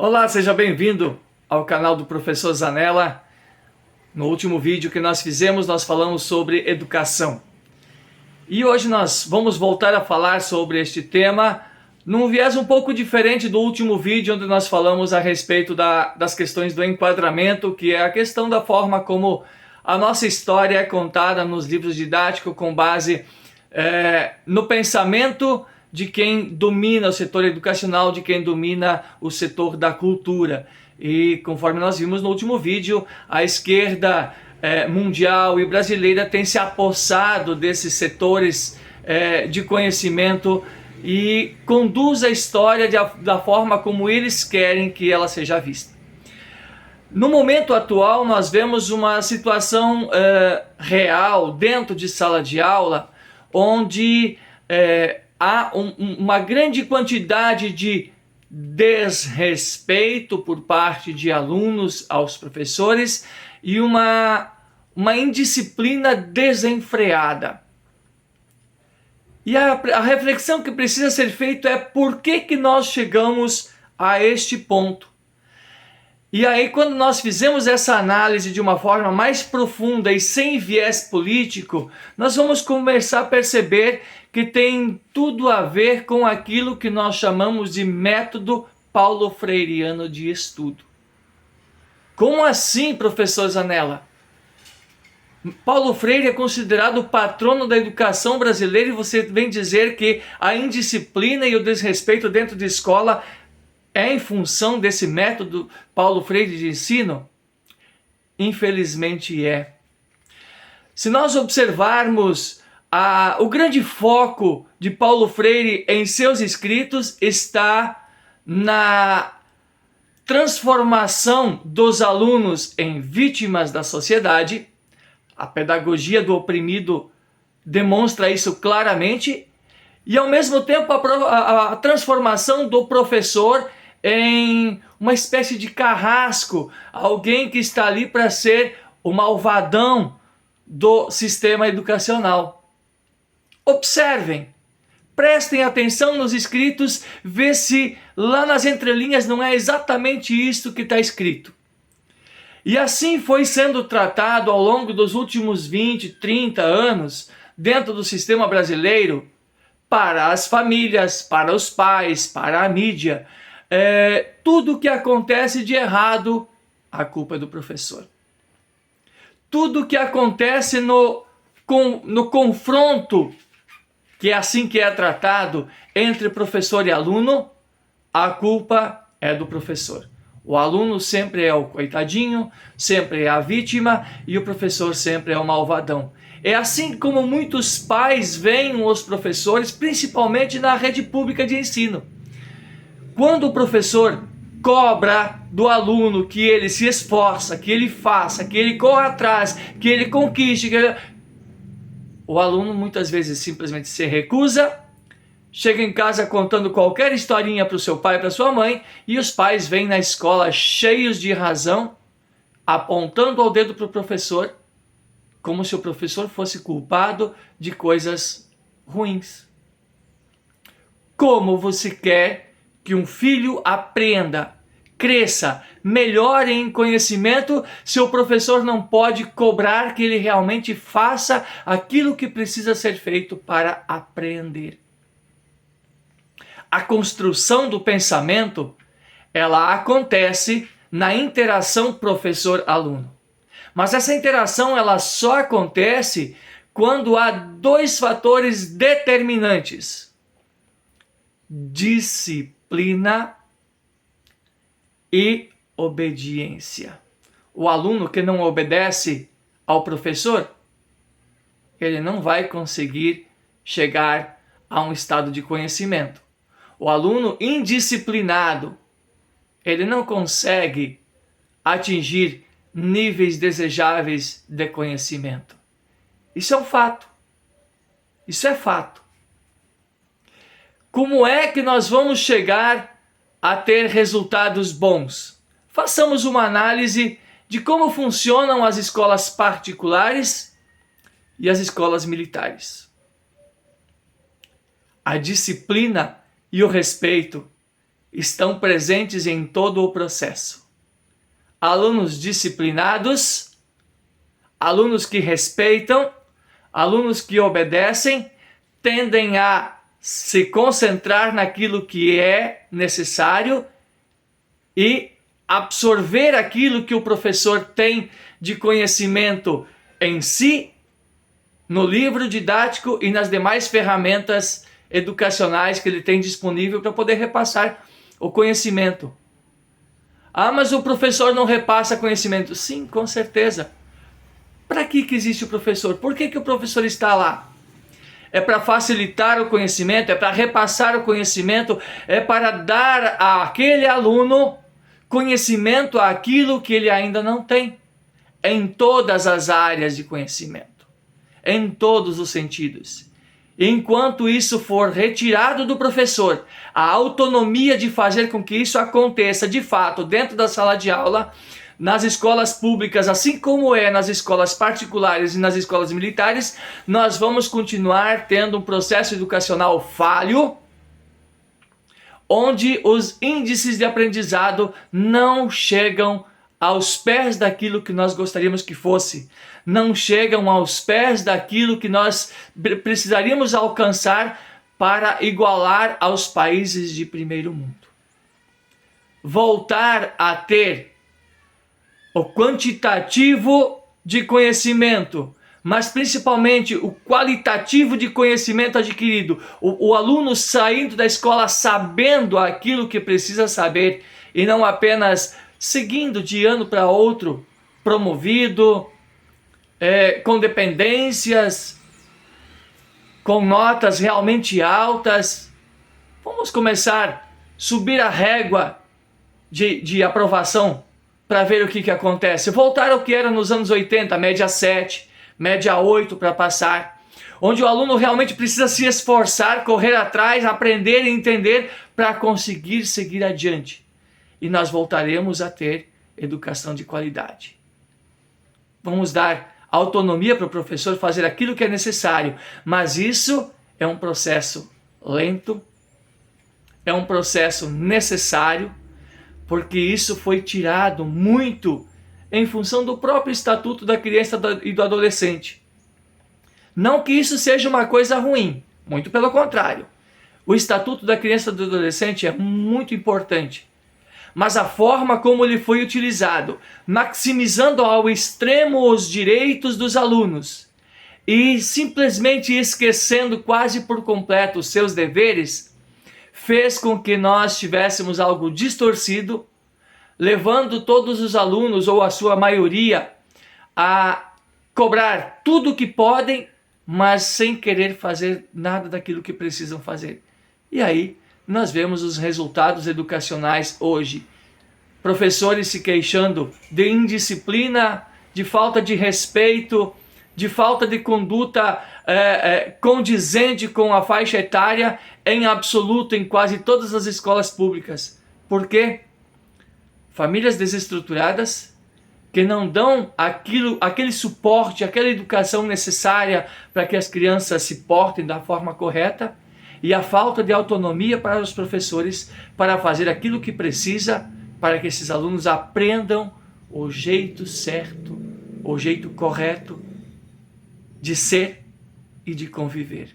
Olá, seja bem-vindo ao canal do Professor Zanella. No último vídeo que nós fizemos, nós falamos sobre educação. E hoje nós vamos voltar a falar sobre este tema num viés um pouco diferente do último vídeo, onde nós falamos a respeito das questões do enquadramento, que é a questão da forma como a nossa história é contada nos livros didáticos com base no pensamento de quem domina o setor educacional, de quem domina o setor da cultura. E conforme nós vimos no último vídeo, a esquerda mundial e brasileira tem se apossado desses setores de conhecimento e conduz a história da forma como eles querem que ela seja vista. No momento atual, nós vemos uma situação real dentro de sala de aula, onde há uma grande quantidade de desrespeito por parte de alunos aos professores e uma indisciplina desenfreada. E a reflexão que precisa ser feita é por que nós chegamos a este ponto. E aí, quando nós fizemos essa análise de uma forma mais profunda e sem viés político, nós vamos começar a perceber que tem tudo a ver com aquilo que nós chamamos de método Paulo Freireano de estudo. Como assim, professor Zanella? Paulo Freire é considerado o patrono da educação brasileira e você vem dizer que a indisciplina e o desrespeito dentro de escola é em função desse método Paulo Freire de ensino? Infelizmente é. Se nós observarmos o grande foco de Paulo Freire em seus escritos está na transformação dos alunos em vítimas da sociedade. A pedagogia do oprimido demonstra isso claramente. E ao mesmo tempo a transformação do professor em uma espécie de carrasco, alguém que está ali para ser o malvadão do sistema educacional. Observem, prestem atenção nos escritos, vê se lá nas entrelinhas não é exatamente isto que está escrito. E assim foi sendo tratado ao longo dos últimos 20, 30 anos, dentro do sistema brasileiro, para as famílias, para os pais, para a mídia. Tudo que acontece de errado, a culpa é do professor. Tudo que acontece no confronto, que é assim que é tratado entre professor e aluno, a culpa é do professor. O aluno sempre é o coitadinho, sempre é a vítima e o professor sempre é o malvadão. É assim como muitos pais veem os professores, principalmente na rede pública de ensino. Quando o professor cobra do aluno que ele se esforça, que ele faça, que ele corra atrás, que ele conquiste, o aluno muitas vezes simplesmente se recusa, chega em casa contando qualquer historinha para o seu pai e para sua mãe, e os pais vêm na escola cheios de razão, apontando o dedo para o professor, como se o professor fosse culpado de coisas ruins. Como você quer que um filho aprenda, cresça, melhore em conhecimento, se o professor não pode cobrar que ele realmente faça aquilo que precisa ser feito para aprender? A construção do pensamento, ela acontece na interação professor-aluno. Mas essa interação ela só acontece quando há dois fatores determinantes: disciplina e obediência. O aluno que não obedece ao professor, ele não vai conseguir chegar a um estado de conhecimento. O aluno indisciplinado, ele não consegue atingir níveis desejáveis de conhecimento. Isso é um fato. Isso é fato. Como é que nós vamos chegar a ter resultados bons? Façamos uma análise de como funcionam as escolas particulares e as escolas militares. A disciplina e o respeito estão presentes em todo o processo. Alunos disciplinados, alunos que respeitam, alunos que obedecem, tendem a se concentrar naquilo que é necessário e absorver aquilo que o professor tem de conhecimento em si, no livro didático e nas demais ferramentas educacionais que ele tem disponível para poder repassar o conhecimento. Ah, mas o professor não repassa conhecimento. Sim, com certeza. Para que existe o professor? Por que o professor está lá? É para facilitar o conhecimento, é para repassar o conhecimento, é para dar àquele aluno conhecimento àquilo que ele ainda não tem, em todas as áreas de conhecimento, em todos os sentidos. Enquanto isso for retirado do professor, a autonomia de fazer com que isso aconteça de fato dentro da sala de aula, nas escolas públicas, assim como é nas escolas particulares e nas escolas militares, nós vamos continuar tendo um processo educacional falho, onde os índices de aprendizado não chegam aos pés daquilo que nós gostaríamos que fosse, não chegam aos pés daquilo que nós precisaríamos alcançar para igualar aos países de primeiro mundo. Voltar a ter o quantitativo de conhecimento, mas principalmente o qualitativo de conhecimento adquirido. O aluno saindo da escola sabendo aquilo que precisa saber e não apenas seguindo de ano para outro, promovido, com dependências, com notas realmente altas. Vamos começar a subir a régua de aprovação para ver o que acontece. Voltar ao que era nos anos 80, média 7, média 8 para passar, onde o aluno realmente precisa se esforçar, correr atrás, aprender e entender para conseguir seguir adiante. E nós voltaremos a ter educação de qualidade. Vamos dar autonomia para o professor fazer aquilo que é necessário, mas isso é um processo lento, é um processo necessário, porque isso foi tirado muito em função do próprio Estatuto da Criança e do Adolescente. Não que isso seja uma coisa ruim, muito pelo contrário. O Estatuto da Criança e do Adolescente é muito importante, mas a forma como ele foi utilizado, maximizando ao extremo os direitos dos alunos e simplesmente esquecendo quase por completo os seus deveres, fez com que nós tivéssemos algo distorcido, levando todos os alunos, ou a sua maioria, a cobrar tudo o que podem, mas sem querer fazer nada daquilo que precisam fazer. E aí nós vemos os resultados educacionais hoje. Professores se queixando de indisciplina, de falta de respeito, de falta de conduta condizente com a faixa etária em absoluto em quase todas as escolas públicas. Por quê? Famílias desestruturadas que não dão aquele suporte, aquela educação necessária para que as crianças se portem da forma correta, e a falta de autonomia para os professores para fazer aquilo que precisa para que esses alunos aprendam o jeito certo, o jeito correto de ser e de conviver.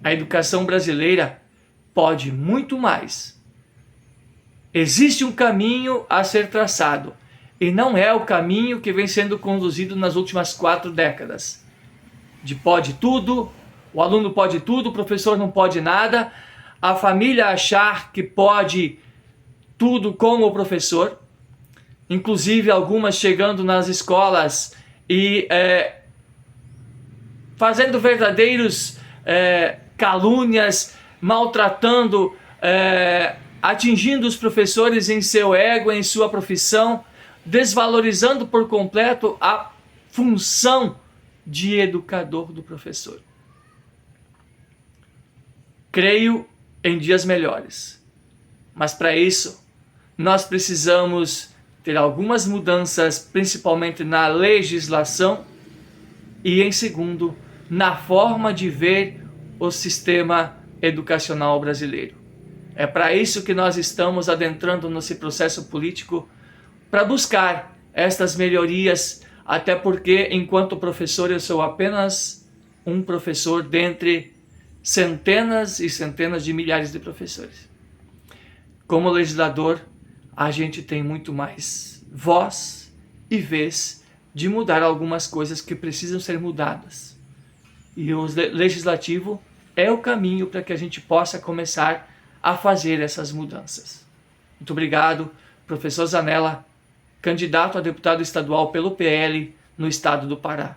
A educação brasileira pode muito mais. Existe um caminho a ser traçado, e não é o caminho que vem sendo conduzido nas últimas 4 décadas. De pode tudo, o aluno pode tudo, o professor não pode nada, a família achar que pode tudo com o professor, inclusive algumas chegando nas escolas e fazendo verdadeiros calúnias, maltratando, atingindo os professores em seu ego, em sua profissão, desvalorizando por completo a função de educador do professor. Creio em dias melhores, mas para isso nós precisamos ter algumas mudanças, principalmente na legislação e, em segundo, na forma de ver o sistema educacional brasileiro. É para isso que nós estamos adentrando nesse processo político, para buscar estas melhorias, até porque, enquanto professor, eu sou apenas um professor dentre centenas e centenas de milhares de professores. Como legislador, a gente tem muito mais voz e vez de mudar algumas coisas que precisam ser mudadas. E o legislativo é o caminho para que a gente possa começar a fazer essas mudanças. Muito obrigado, professor Zanella, candidato a deputado estadual pelo PL no estado do Pará.